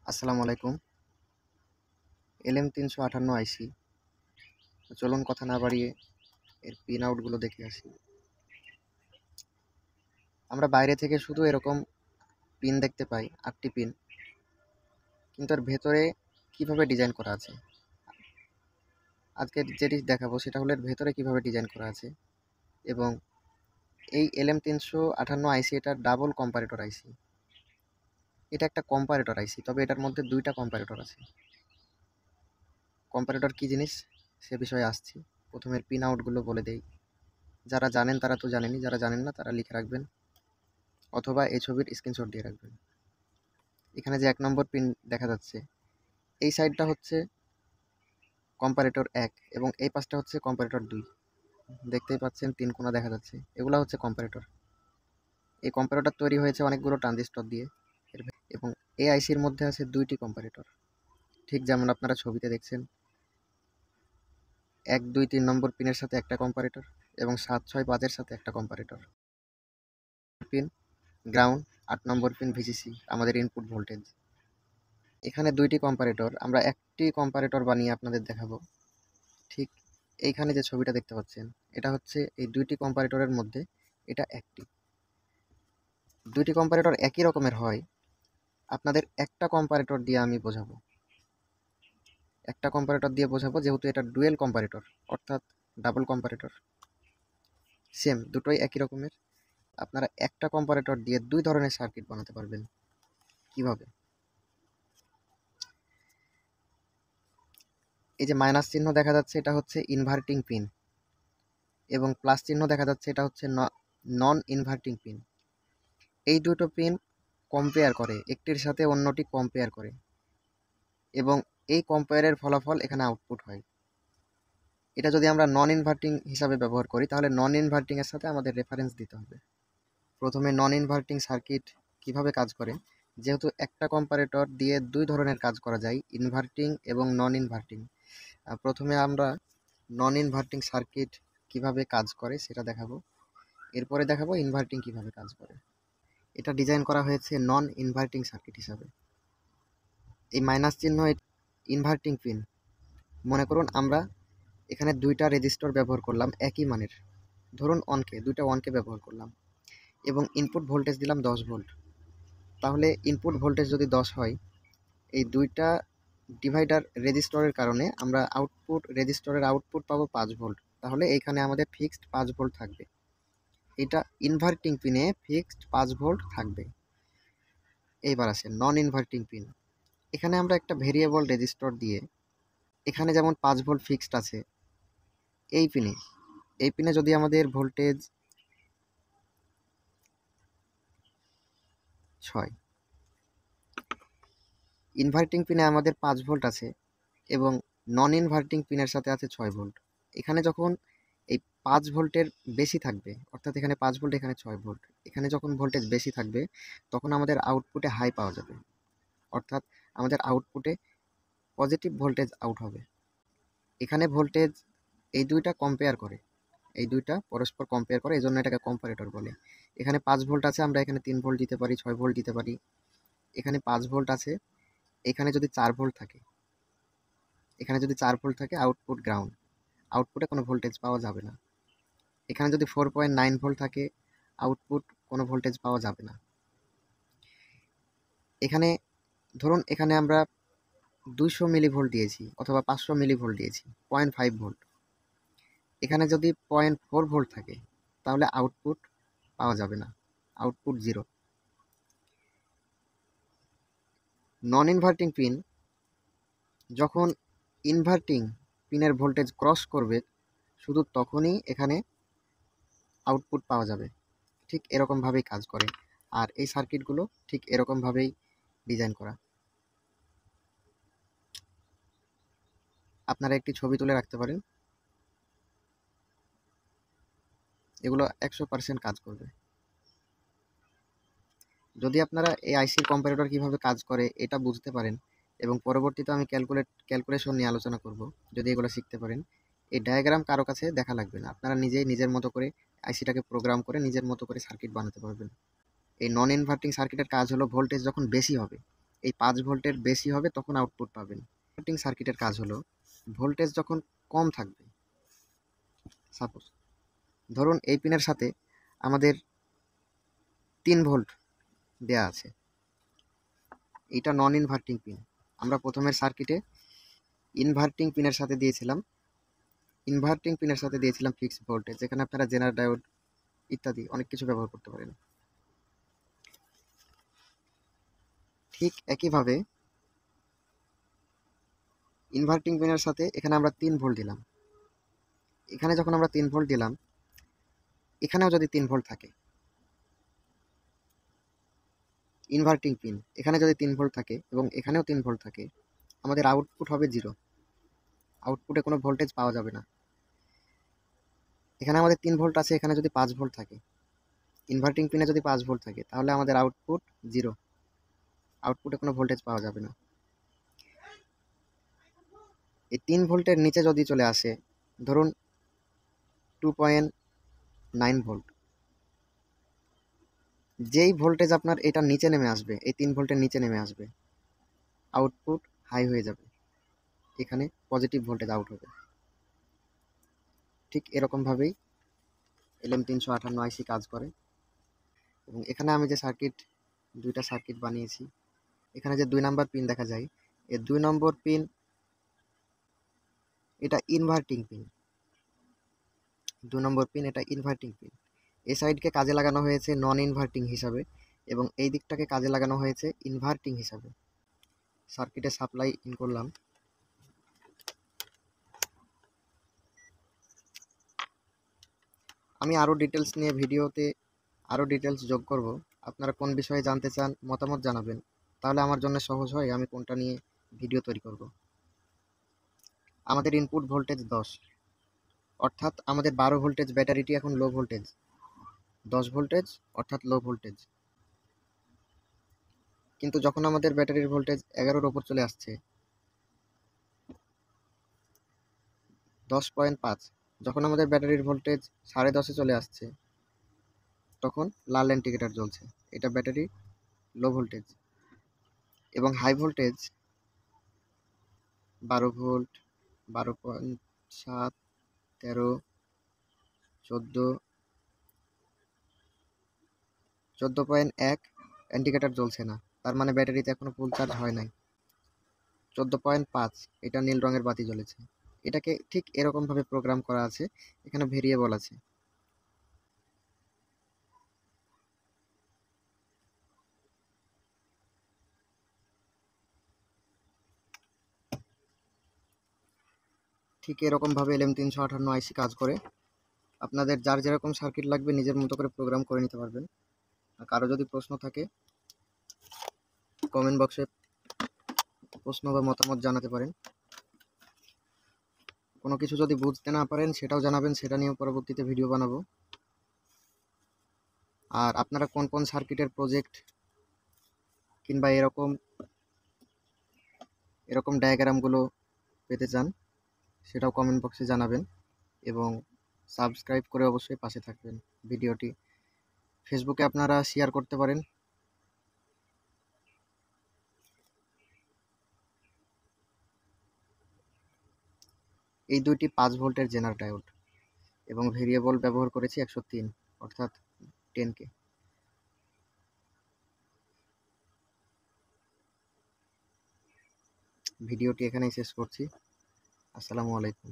আসসালামু আলাইকুম। LM358 আইসি। তো চলুন কথা না বাড়িয়ে এর পিন আউটগুলো দেখে আসি। আমরা বাইরে থেকে শুধু এরকম পিন দেখতে পাই, 8টি পিন, কিন্তু এর ভেতরে কিভাবে ডিজাইন করা আছে। আজকে যেটি দেখাবো সেটা হলো এর ভেতরে কিভাবে ডিজাইন করা আছে। এবং এই LM358 আইসি এটা ডাবল কম্পারেটর আইসি। এটা একটা কম্পারেটর আইসি, তবে এটার মধ্যে দুইটা কম্পারেটর আছে। কম্পারেটর কি জিনিস সে বিষয়ে আসছি। প্রথমে এর পিন আউটগুলো বলে দেই। যারা জানেন তারা তো জানেনই, যারা জানেন না তারা লিখে রাখবেন অথবা এই ছবির স্ক্রিনশট দিয়ে রাখবেন। এখানে যে 1 নম্বর পিন দেখা যাচ্ছে, এই সাইডটা হচ্ছে কম্পারেটর 1 এবং এই পাশটা হচ্ছে কম্পারেটর 2। দেখতেই পাচ্ছেন 3 কোণা দেখা যাচ্ছে, এগুলা হচ্ছে কম্পারেটর। এই কম্পারেটর তৈরি হয়েছে অনেকগুলো ট্রানজিস্টর দিয়ে। এবং এই আইসির মধ্যে আছে 2টি কম্পারেটর, ঠিক যেমন আপনারা ছবিতে দেখছেন। 1, 2, 3 নম্বর পিনের সাথে একটা কম্পারেটর এবং 7, 6, 5 এর সাথে একটা কম্পারেটর। পিন গ্রাউন্ড, 8 নম্বর পিন ভিসিসি, আমাদের ইনপুট ভোল্টেজ। এখানে 2টি কম্পারেটর, আমরা একটি কম্পারেটর বানিয়ে আপনাদের দেখাবো। ঠিক এইখানে যে ছবিটা দেখতে পাচ্ছেন, এটা হচ্ছে এই 2টি কম্পারেটরের মধ্যে এটা একটি। 2টি কম্পারেটর একই রকমের হয়, আপনাদের একটা কম্পারেটর দিয়ে আমি বোঝাবো। একটা কম্পারেটর দিয়ে বোঝাবো যেহেতু এটা ডুয়েল কম্পারেটর, অর্থাৎ ডাবল কম্পারেটর। সেম, দুটোই একই রকমের। আপনারা একটা কম্পারেটর দিয়ে 2 ধরনের সার্কিট বানাতে পারবেন। কিভাবে? এই যে মাইনাস চিহ্ন দেখা যাচ্ছে, এটা হচ্ছে ইনভার্টিং পিন, এবং প্লাস চিহ্ন দেখা যাচ্ছে, এটা হচ্ছে নন ইনভার্টিং পিন। এই দুটো পিন কম্পেয়ার করে, একটির সাথে অন্যটি কম্পেয়ার করে, এবং এই কম্পেয়ারের ফলাফল এখানে আউটপুট হয়। এটা যদি আমরা নন ইনভার্টিং হিসাবে ব্যবহার করি, তাহলে নন ইনভার্টিং এর সাথে আমাদের রেফারেন্স দিতে হবে। প্রথমে নন ইনভার্টিং সার্কিট কিভাবে কাজ করে, যেহেতু একটা কম্পারেটর দিয়ে 2 ধরনের কাজ করা যায়, ইনভার্টিং এবং নন ইনভার্টিং। প্রথমে আমরা নন ইনভার্টিং সার্কিট কিভাবে কাজ করে সেটা দেখাবো, এরপরে দেখাবো ইনভার্টিং কিভাবে কাজ করে। এটা ডিজাইন করা হয়েছে নন ইনভার্টিং সার্কিট হিসাবে। এই মাইনাস চিহ্ন ইনভার্টিং পিন। মনে করুন আমরা এখানে 2টা রেজিস্টর ব্যবহার করলাম একই মানের, ধরুন 2টা ওয়ানকে ব্যবহার করলাম, এবং ইনপুট ভোল্টেজ দিলাম 10 ভোল্ট। তাহলে ইনপুট ভোল্টেজ যদি 10 হয়, এই 2টা ডিভাইডার রেজিস্টরের কারণে আমরা রেজিস্টরের আউটপুট পাবো 5 ভোল্ট। তাহলে এইখানে আমাদের ফিক্সড 5 ভোল্ট থাকবে। এটা ইনভার্টিং পিনে ফিক্সড 5 ভোল্ট থাকবে। এইবার আসে নন ইনভার্টিং পিন। এখানে আমরা একটা ভেরিয়েবল রেজিস্টর দিয়ে, এখানে যেমন 5 ভোল্ট ফিক্সড আছে, এই পিনে যদি আমাদের ভোল্টেজ 6, ইনভার্টিং পিনে আমাদের 5 ভোল্ট আছে এবং নন ইনভার্টিং পিনের সাথে আছে 6 ভোল্ট। এখানে যখন এই 5 ভোল্টের বেশি থাকবে, অর্থাৎ এখানে 5 ভোল্ট এখানে 6 ভোল্ট, এখানে যখন ভোল্টেজ বেশি থাকবে তখন আমাদের আউটপুটে হাই পাওয়া যাবে, অর্থাৎ আমাদের আউটপুটে পজিটিভ ভোল্টেজ আউট হবে। এখানে ভোল্টেজ এই 2টা কম্পেয়ার করে, এই 2টা পরস্পর কম্পেয়ার করে, এই জন্য এটাকে কম্পারেটর বলে। এখানে 5 ভোল্ট আছে, আমরা এখানে 3 ভোল্ট দিতে পারি, 6 ভোল্ট দিতে পারি। এখানে 5 ভোল্ট আছে, এখানে যদি 4 ভোল্ট থাকে, আউটপুট গ্রাউন্ড, আউটপুটে কোনো ভোল্টেজ পাওয়া যাবে না। এখানে যদি 4.9 ভোল্ট থাকে, আউটপুট কোনো ভোল্টেজ পাওয়া যাবে না। এখানে ধরুন এখানে আমরা 200 মিলিভোল্ট দিয়েছি অথবা 500 মিলিভোল্ট দিয়েছি, 0.5 ভোল্ট। এখানে যদি 0.4 ভোল্ট থাকে, তাহলে আউটপুট পাওয়া যাবে না, আউটপুট 0। নন ইনভার্টিং পিন যখন ইনভার্টিং পিনের ভোল্টেজ ক্রস করবে, শুধু তখনই এখানে আউটপুট পাওয়া যাবে। ঠিক এরকমভাবেই কাজ করে, আর এই সার্কিটগুলো ঠিক এরকমভাবেই ডিজাইন করা। আপনারা একটি ছবি তুলে রাখতে পারেন, এগুলো 100% কাজ করবে। যদি আপনারা এই আইসির কম্পারেটর কিভাবে কাজ করে এটা বুঝতে পারেন, এবং পরবর্তীতে আমি ক্যালকুলেশন নিয়ে আলোচনা করব, যদি এগুলো শিখতে পারেন, এই ডায়াগ্রাম কারো কাছে দেখা লাগবে না, আপনারা নিজেই নিজের মতো করে আইসিটাকে প্রোগ্রাম করে নিজের মতো করে সার্কিট বানাতে পারবেন। এই নন ইনভার্টিং সার্কিটের কাজ হলো ভোল্টেজ যখন বেশি হবে, এই 5 ভোল্টের বেশি হবে তখন আউটপুট পাবেন। ইনভার্টিং সার্কিটের কাজ হলো ভোল্টেজ যখন কম থাকবে, সাপোজ ধরুন এই পিনের সাথে আমাদের 3 ভোল্ট দেয়া আছে, এটা নন ইনভার্টিং পিন। আমরা প্রথমের সার্কিটে ইনভার্টিং পিনের সাথে দিয়েছিলাম ফিক্সড ভোল্টেজ, যেখানে আপনারা জেনারেটর ডায়োড ইত্যাদি অনেক কিছু ব্যবহার করতে পারেন। ঠিক একইভাবে ইনভার্টিং পিনের সাথে এখানে আমরা 3 ভোল্ট দিলাম। এখানে যখন আমরা 3 ভোল্ট দিলাম, এখানেও যদি 3 ভোল্ট থাকে, ইনভার্টিং পিন এখানে যদি 3 ভোল্ট থাকে এবং এখানেও 3 ভোল্ট থাকে, আমাদের আউটপুট হবে 0। আউটপুটে কোনো ভোল্টেজ পাওয়া যাবে না। এখানে আমাদের 3 ভোল্ট আছে, এখানে যদি 5 ভোল্ট থাকে, ইনভার্টিং পিনে যদি 5 ভোল্ট থাকে, তাহলে আমাদের আউটপুট 0। আউটপুটে কোনো ভোল্টেজ পাওয়া যাবে না। এই 3 ভোল্টের নিচে যদি চলে আসে, ধরুন 2.9 ভোল্ট, যেই ভোল্টেজ আপনার এটার নিচে নেমে আসবে, এই 3 ভোল্টের নিচে নেমে আসবে, আউটপুট হাই হয়ে যাবে, এখানে পজিটিভ ভোল্টেজ আউট হবে। ঠিক এরকমভাবেই LM358 আইসি কাজ করে। এবং এখানে আমি যে দুইটা সার্কিট বানিয়েছি, এখানে যে 2 নম্বর পিন দেখা যায়, এই 2 নম্বর পিন এটা ইনভার্টিং পিন। 2 নম্বর পিন এটা ইনভার্টিং পিন। এই সাইডকে কাজে লাগানো হয়েছে নন ইনভার্টিং হিসাবে এবং এই দিকটাকে কাজে লাগানো হয়েছে ইনভার্টিং হিসাবে। সার্কিটে সাপ্লাই ইন করলাম। আমি আরও ডিটেলস নিয়ে ভিডিওতে আরও ডিটেলস যোগ করব। আপনারা কোন বিষয়ে জানতে চান মতামত জানাবেন, তাহলে আমার জন্য সহজ হয় আমি কোনটা নিয়ে ভিডিও তৈরি করব। আমাদের ইনপুট ভোল্টেজ 10, অর্থাৎ আমাদের 12 ভোল্টেজ ব্যাটারিটি এখন লো ভোল্টেজ, 10 ভোল্টেজ অর্থাৎ লো ভোল্টেজ। কিন্তু যখন আমাদের ব্যাটারির ভোল্টেজ 11-র ওপর চলে আসছে, 10.5, যখন আমাদের ব্যাটারির ভোল্টেজ 10.5-এ চলে আসছে, তখন লাল ইন্ডিকেটর জ্বলছে, এটা ব্যাটারি লো ভোল্টেজ। এবং হাই ভোল্টেজ 12 ভোল্ট, 12.7, 13, 14.1 ইন্ডিকেটর জ্বলছে না, তার মানে ব্যাটারিতে এখনো ফুল চার্জ হয় নাই। 14.5 এটা নীল রঙের বাতি জ্বলেছে। এটাকে ঠিক এরকমভাবে প্রোগ্রাম করা আছে, এখানে ভেরিয়েবল আছে। ঠিক এরকমভাবে LM358 আইসি কাজ করে। আপনাদের যার যেরকম সার্কিট লাগবে নিজের মতো করে প্রোগ্রাম করে নিতে পারবেন। আর কারো যদি প্রশ্ন থাকে কমেন্ট বক্সে প্রশ্ন বা মতামত জানাতে পারেন। কোনো কিছু যদি বুঝতে না পারেন সেটাও জানাবেন, সেটা নিয়েও পরবর্তীতে ভিডিও বানাবো। আর আপনারা কোন কোন সার্কিটের প্রজেক্ট কিংবা এরকম ডায়াগ্রামগুলো পেতে চান সেটাও কমেন্ট বক্সে জানাবেন এবং সাবস্ক্রাইব করে অবশ্যই পাশে থাকবেন। ভিডিওটি ফেসবুকে আপনারা শেয়ার করতে পারেন। এই দুইটি 5 ভোল্টের জেনার ডায়োড এবং ভেরিয়েবল ব্যবহার করেছি 103, অর্থাৎ 10K। ভিডিওটি এখানেই শেষ করছি। আসসালামু আলাইকুম।